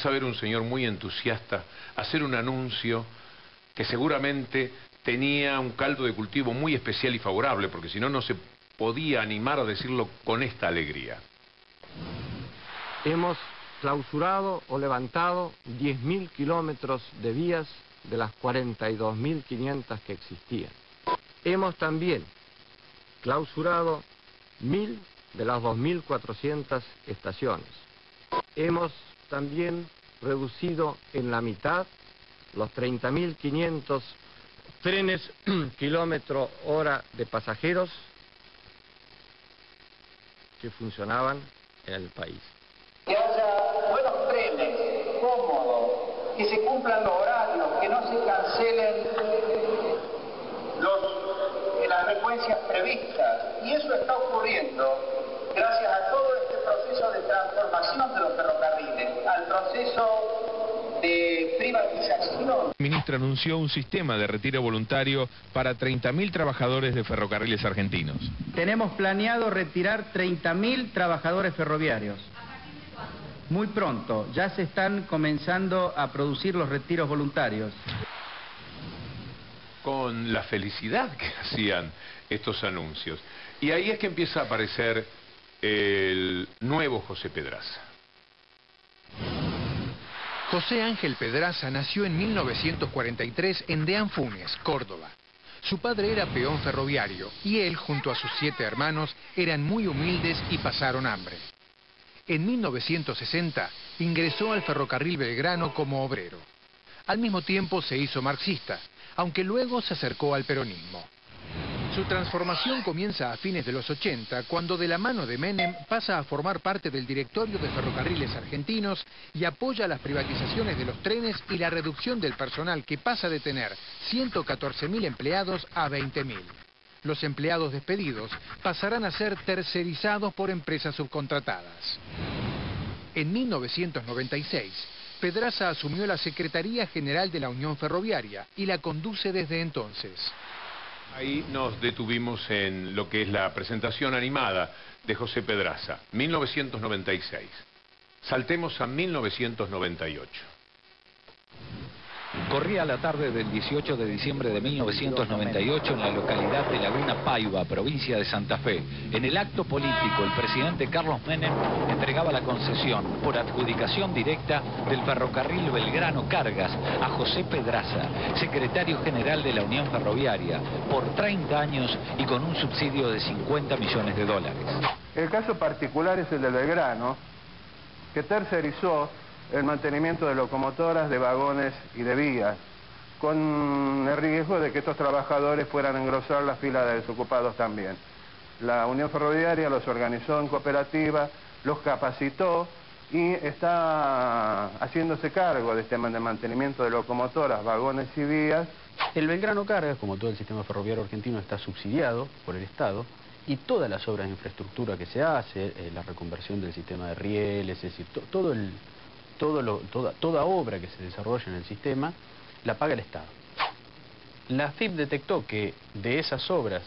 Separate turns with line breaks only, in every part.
A ver un señor muy entusiasta hacer un anuncio que seguramente tenía un caldo de cultivo muy especial y favorable, porque si no, no se podía animar a decirlo con esta alegría.
Hemos clausurado o levantado 10.000 kilómetros de vías de las 42.500 que existían. Hemos también clausurado 1.000 de las 2.400 estaciones. Hemos también reducido en la mitad los 30.500 trenes kilómetro hora de pasajeros que funcionaban en el país.
Que haya buenos trenes, cómodos, que se cumplan los horarios, que no se cancelen las frecuencias previstas. Y eso está ocurriendo gracias a todo este proceso de transformación de los ferrocarriles, al proceso de privatización.
El ministro anunció un sistema de retiro voluntario para 30.000 trabajadores de ferrocarriles argentinos.
Tenemos planeado retirar 30.000 trabajadores ferroviarios. Muy pronto, ya se están comenzando a producir los retiros voluntarios.
Con la felicidad que hacían estos anuncios. Y ahí es que empieza a aparecer el nuevo José Pedraza.
José Ángel Pedraza nació en 1943 en Deanfunes, Córdoba. Su padre era peón ferroviario y él, junto a sus 7 hermanos, eran muy humildes y pasaron hambre. En 1960 ingresó al ferrocarril Belgrano como obrero. Al mismo tiempo se hizo marxista, aunque luego se acercó al peronismo. Su transformación comienza a fines de los 80, cuando de la mano de Menem pasa a formar parte del directorio de Ferrocarriles Argentinos y apoya las privatizaciones de los trenes y la reducción del personal, que pasa de tener 114.000 empleados a 20.000. Los empleados despedidos pasarán a ser tercerizados por empresas subcontratadas. En 1996, Pedraza asumió la Secretaría General de la Unión Ferroviaria y la conduce desde entonces.
Ahí nos detuvimos en lo que es la presentación animada de José Pedraza, 1996. Saltemos a 1998.
Corría la tarde del 18 de diciembre de 1998 en la localidad de Laguna Paiva, provincia de Santa Fe. En el acto político, el presidente Carlos Menem entregaba la concesión por adjudicación directa del ferrocarril Belgrano Cargas a José Pedraza, secretario general de la Unión Ferroviaria, por 30 años y con un subsidio de $50 millones.
El caso particular es el de Belgrano, que tercerizó el mantenimiento de locomotoras, de vagones y de vías, con el riesgo de que estos trabajadores fueran a engrosar la fila de desocupados también. La Unión Ferroviaria los organizó en cooperativa, los capacitó y está haciéndose cargo de este mantenimiento de locomotoras, vagones y vías.
El Belgrano Cargas, como todo el sistema ferroviario argentino, está subsidiado por el Estado, y todas las obras de infraestructura que se hace, la reconversión del sistema de rieles, es decir, toda obra que se desarrolla en el sistema, la paga el Estado. La AFIP detectó que de esas obras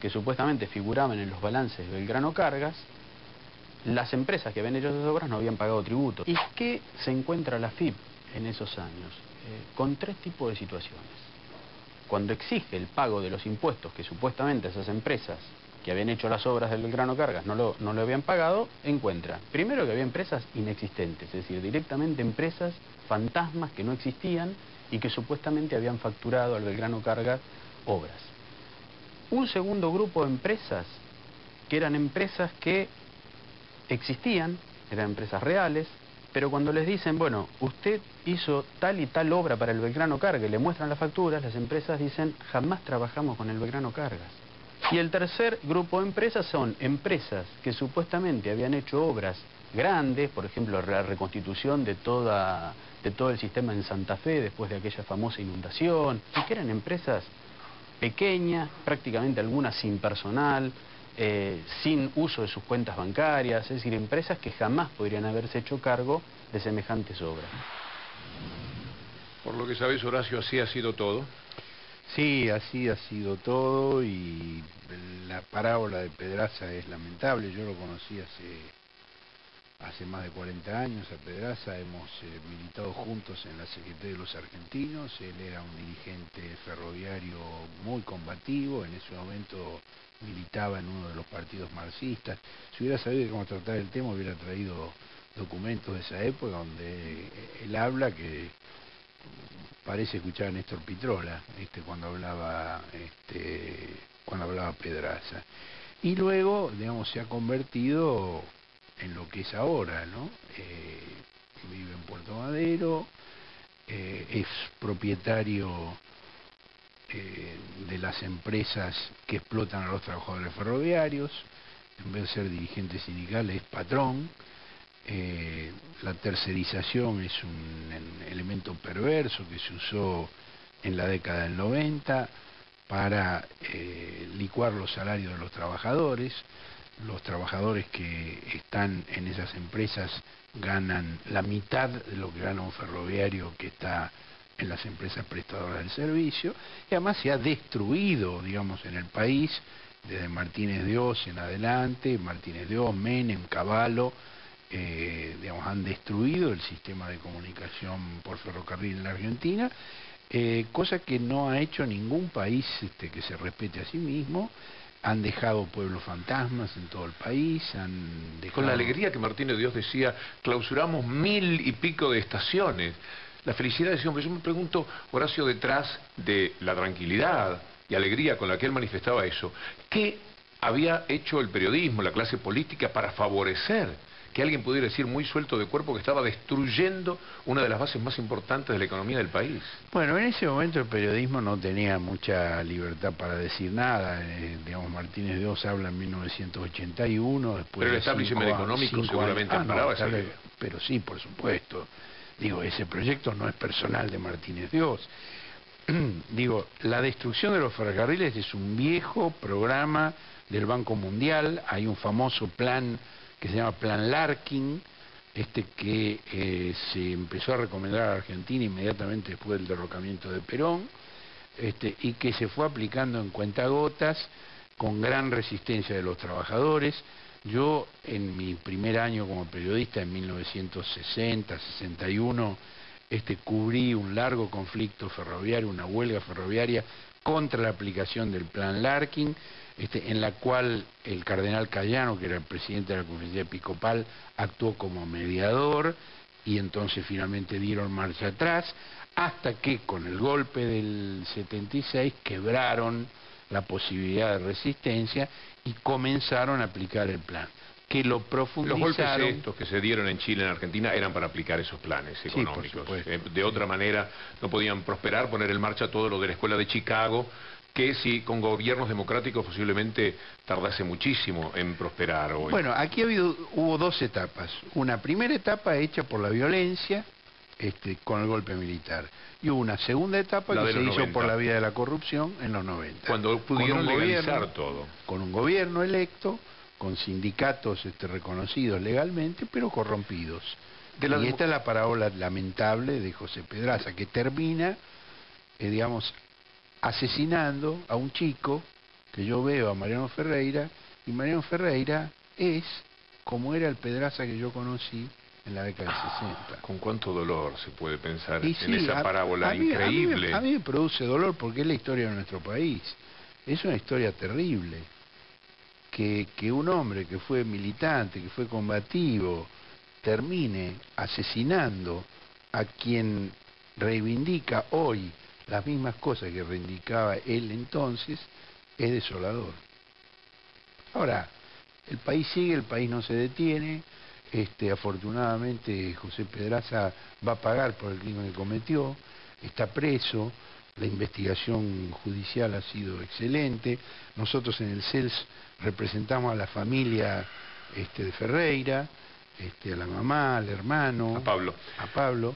que supuestamente figuraban en los balances de Belgrano Cargas, las empresas que habían hecho esas obras no habían pagado tributo. ¿Y qué se encuentra la AFIP en esos años? Con 3 tipos de situaciones. Cuando exige el pago de los impuestos que supuestamente esas empresas que habían hecho las obras del Belgrano Cargas no lo habían pagado, encuentra primero que había empresas inexistentes, es decir, directamente empresas fantasmas que no existían y que supuestamente habían facturado al Belgrano Cargas obras. Un segundo grupo de empresas, que eran empresas que existían, eran empresas reales, pero cuando les dicen, bueno, usted hizo tal y tal obra para el Belgrano Cargas, y le muestran las facturas, las empresas dicen, jamás trabajamos con el Belgrano Cargas. Y el tercer grupo de empresas son empresas que supuestamente habían hecho obras grandes, por ejemplo, la reconstitución de todo el sistema en Santa Fe después de aquella famosa inundación, y que eran empresas pequeñas, prácticamente algunas sin personal, sin uso de sus cuentas bancarias, es decir, empresas que jamás podrían haberse hecho cargo de semejantes obras.
Por lo que sabes, Horacio, así ha sido todo.
Sí, así ha sido todo, y la parábola de Pedraza es lamentable. Yo lo conocí hace más de 40 años a Pedraza, hemos militado juntos en la Secretaría de los Argentinos. Él era un dirigente ferroviario muy combativo, en ese momento militaba en uno de los partidos marxistas. Si hubiera sabido cómo tratar el tema, hubiera traído documentos de esa época donde él habla que parece escuchar a Néstor Pitrola cuando hablaba Pedraza. Y luego, digamos, se ha convertido en lo que es ahora, ¿no? Vive en Puerto Madero, es propietario de las empresas que explotan a los trabajadores ferroviarios. En vez de ser dirigente sindical, es patrón. La tercerización es un elemento perverso que se usó en la década del 90 para licuar los salarios de los trabajadores. Los trabajadores que están en esas empresas ganan la mitad de lo que gana un ferroviario que está en las empresas prestadoras del servicio, y además se ha destruido, digamos, en el país, desde Martínez de Oz en adelante, Martínez de Oz, Menem, Cavallo, digamos, han destruido el sistema de comunicación por ferrocarril en la Argentina, cosa que no ha hecho ningún país que se respete a sí mismo. Han dejado pueblos fantasmas en todo el país, han dejado...
Con la alegría que Martínez de Oz decía, clausuramos 1000 y pico de estaciones. La felicidad de ese hombre. Yo me pregunto, Horacio, detrás de la tranquilidad y alegría con la que él manifestaba eso, ¿qué había hecho el periodismo, la clase política para favorecer que alguien pudiera decir muy suelto de cuerpo que estaba destruyendo una de las bases más importantes de la economía del país?
Bueno, en ese momento el periodismo no tenía mucha libertad para decir nada. Digamos, Martínez de Oz habla en 1981, después
pero el establishment económico seguramente amparaba esa idea.
Pero sí, por supuesto. Digo, ese proyecto no es personal de Martínez de Oz. Digo, la destrucción de los ferrocarriles es un viejo programa del Banco Mundial. Hay un famoso plan que se llama Plan Larkin, que se empezó a recomendar a la Argentina inmediatamente después del derrocamiento de Perón, y que se fue aplicando en cuentagotas con gran resistencia de los trabajadores. Yo, en mi primer año como periodista, en 1960, 61, cubrí un largo conflicto ferroviario, una huelga ferroviaria contra la aplicación del Plan Larkin, en la cual el cardenal Cayano, que era el presidente de la Conferencia Episcopal, actuó como mediador, y entonces finalmente dieron marcha atrás, hasta que con el golpe del 76 quebraron la posibilidad de resistencia y comenzaron a aplicar el plan, que lo profundizaron.
Los golpes estos que se dieron en Chile, en Argentina, eran para aplicar esos planes económicos. Sí, de otra manera no podían prosperar, poner en marcha todo lo de la Escuela de Chicago, que si con gobiernos democráticos posiblemente tardase muchísimo en prosperar.
Bueno, aquí hubo dos etapas. Una primera etapa hecha por la violencia, con el golpe militar. Y hubo una segunda etapa que se hizo por la vía de la corrupción en los 90.
Cuando pudieron legalizar todo.
Con un gobierno electo, con sindicatos reconocidos legalmente, pero corrompidos. Y esta es la parábola lamentable de José Pedraza, que termina, digamos, asesinando a un chico que yo veo, a Mariano Ferreira, y Mariano Ferreira es como era el Pedraza que yo conocí en la década del 60.
Con cuánto dolor se puede pensar en esa parábola increíble.
A mí me produce dolor porque es la historia de nuestro país. Es una historia terrible. Que un hombre que fue militante, que fue combativo, termine asesinando a quien reivindica hoy las mismas cosas que reivindicaba él entonces, es desolador. Ahora, el país sigue, el país no se detiene. Afortunadamente José Pedraza va a pagar por el crimen que cometió, está preso, la investigación judicial ha sido excelente. Nosotros en el CELS representamos a la familia de Ferreira, a la mamá, al hermano, a Pablo.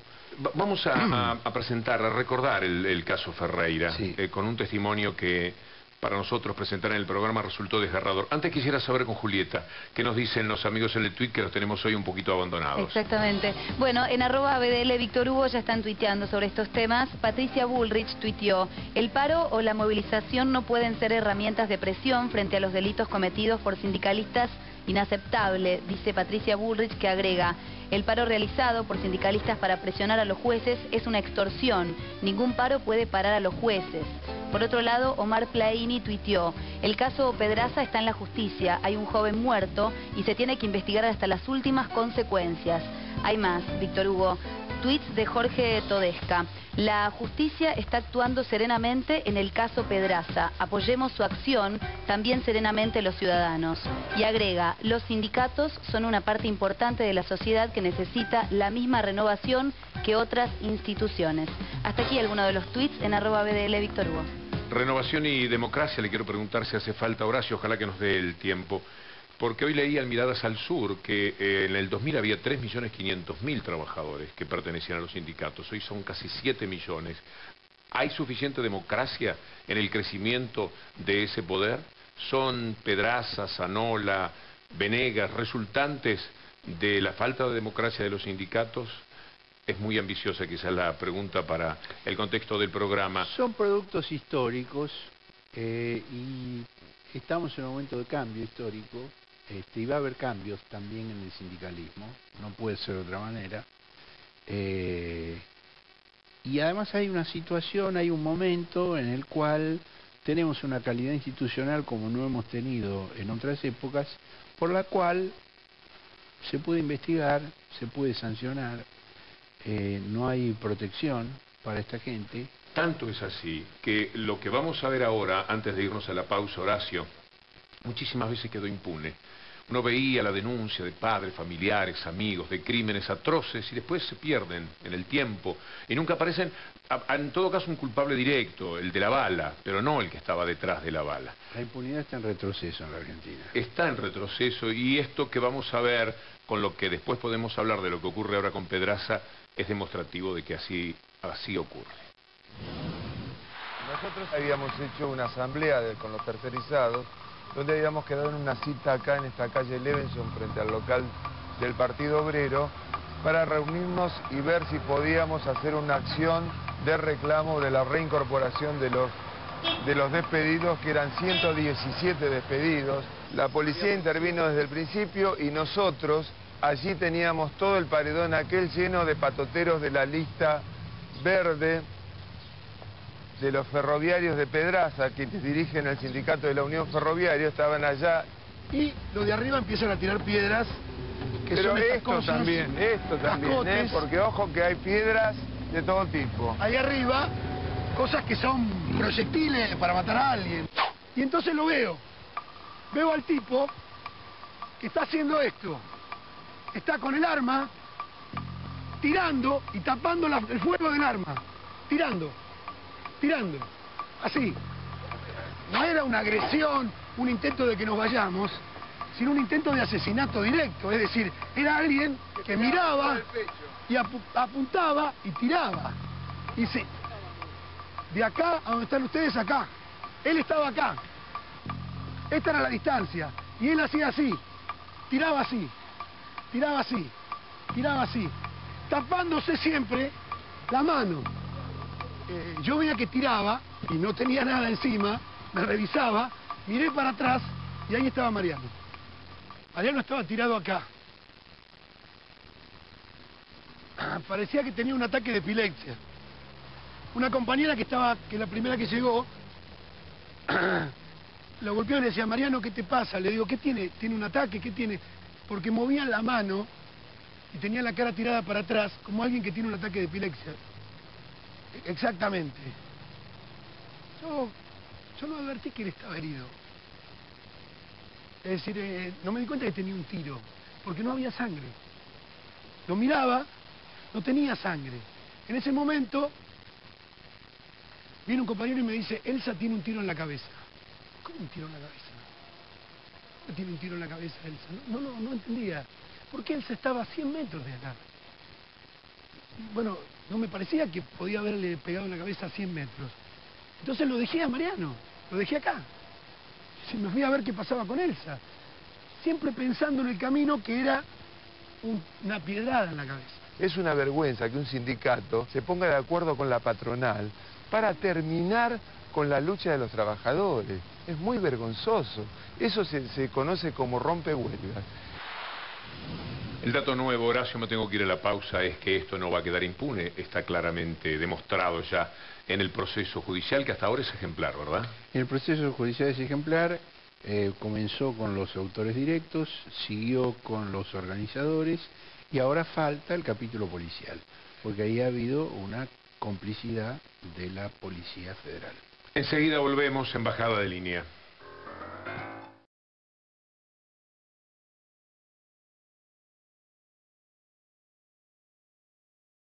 Vamos a presentar, a recordar el caso Ferreira, sí, con un testimonio que para nosotros presentar en el programa resultó desgarrador. Antes quisiera saber con Julieta, ¿qué nos dicen los amigos en el tuit que los tenemos hoy un poquito abandonados?
Exactamente. Bueno, en @BDL Víctor Hugo ya están tuiteando sobre estos temas. Patricia Bullrich tuiteó: el paro o la movilización no pueden ser herramientas de presión frente a los delitos cometidos por sindicalistas Inaceptable, dice Patricia Bullrich, que agrega: el paro realizado por sindicalistas para presionar a los jueces es una extorsión. Ningún paro puede parar a los jueces. Por otro lado, Omar Plaini tuiteó: el caso Pedraza está en la justicia, hay un joven muerto y se tiene que investigar hasta las últimas consecuencias. Hay más, Víctor Hugo. Tweets de Jorge Todesca: la justicia está actuando serenamente en el caso Pedraza. Apoyemos su acción, también serenamente los ciudadanos. Y agrega: los sindicatos son una parte importante de la sociedad que necesita la misma renovación que otras instituciones. Hasta aquí algunos de los tweets en @BDL Víctor Hugo.
Renovación y democracia, le quiero preguntar si hace falta, Horacio, ojalá que nos dé el tiempo. Porque hoy leí en Miradas al Sur que en el 2000 había 3.500.000 trabajadores que pertenecían a los sindicatos. Hoy son casi 7 millones. ¿Hay suficiente democracia en el crecimiento de ese poder? ¿Son Pedraza, Zanola, Venegas resultantes de la falta de democracia de los sindicatos? Es muy ambiciosa quizás la pregunta para el contexto del programa.
Son productos históricos y estamos en un momento de cambio histórico. Y va a haber cambios también en el sindicalismo, no puede ser de otra manera. Y además hay una situación, hay un momento en el cual tenemos una calidad institucional como no hemos tenido en otras épocas, por la cual se puede investigar, se puede sancionar, no hay protección para esta gente.
Tanto es así que lo que vamos a ver ahora, antes de irnos a la pausa, Horacio, muchísimas veces quedó impune. Uno veía la denuncia de padres, familiares, amigos, de crímenes atroces y después se pierden en el tiempo y nunca aparecen, en todo caso, un culpable directo, el de la bala, pero no el que estaba detrás de la bala.
La impunidad está en retroceso en la Argentina.
Está en retroceso y esto que vamos a ver, con lo que después podemos hablar de lo que ocurre ahora con Pedraza, es demostrativo de que así ocurre.
Nosotros habíamos hecho una asamblea con los tercerizados, donde habíamos quedado en una cita acá en esta calle Levenson, frente al local del Partido Obrero, para reunirnos y ver si podíamos hacer una acción de reclamo de la reincorporación de los despedidos, que eran 117 despedidos. La policía intervino desde el principio y nosotros allí teníamos todo el paredón aquel lleno de patoteros de la lista verde de los ferroviarios de Pedraza, que dirigen el sindicato de la Unión Ferroviaria, estaban allá.
Y los de arriba empiezan a tirar piedras, que
pero
son estas
esto
cosas,
también,
cascotes,
porque ojo que hay piedras de todo tipo.
Ahí arriba, cosas que son proyectiles para matar a alguien. Y entonces lo veo al tipo que está haciendo esto. Está con el arma, tirando y tapando el fuego del arma. Tirando, así. No era una agresión, un intento de que nos vayamos, sino un intento de asesinato directo. Es decir, era alguien que miraba y apuntaba y tiraba. Y de acá a donde están ustedes, acá. Él estaba acá. Esta era la distancia. Y él hacía así. Tiraba así. Tiraba así. Tiraba así. Tapándose siempre la mano. Yo veía que tiraba y no tenía nada encima, me revisaba, miré para atrás y ahí estaba Mariano. Mariano estaba tirado acá. Parecía que tenía un ataque de epilepsia. Una compañera que la primera que llegó, lo golpeó y le decía: Mariano, ¿qué te pasa? Le digo: ¿qué tiene? ¿Tiene un ataque? ¿Qué tiene? Porque movía la mano y tenía la cara tirada para atrás, como alguien que tiene un ataque de epilepsia. Exactamente. Yo no advertí que él estaba herido. Es decir, no me di cuenta que tenía un tiro, porque no había sangre. Lo miraba, no tenía sangre. En ese momento, viene un compañero y me dice: Elsa tiene un tiro en la cabeza. ¿Cómo un tiro en la cabeza? ¿Cómo tiene un tiro en la cabeza Elsa? No entendía. Porque Elsa estaba a 100 metros de acá. Bueno, no me parecía que podía haberle pegado en la cabeza a 100 metros. Entonces lo dejé a Mariano, lo dejé acá. Me fui a ver qué pasaba con Elsa. Siempre pensando en el camino, que era una piedrada en la cabeza.
Es una vergüenza que un sindicato se ponga de acuerdo con la patronal para terminar con la lucha de los trabajadores. Es muy vergonzoso. Eso se conoce como rompehuelgas.
El dato nuevo, Horacio, me tengo que ir a la pausa, es que esto no va a quedar impune. Está claramente demostrado ya en el proceso judicial, que hasta ahora es ejemplar, ¿verdad?
El proceso judicial es ejemplar. Comenzó con los autores directos, siguió con los organizadores y ahora falta el capítulo policial, porque ahí ha habido una complicidad de la Policía Federal.
Enseguida volvemos, Embajada de Línea.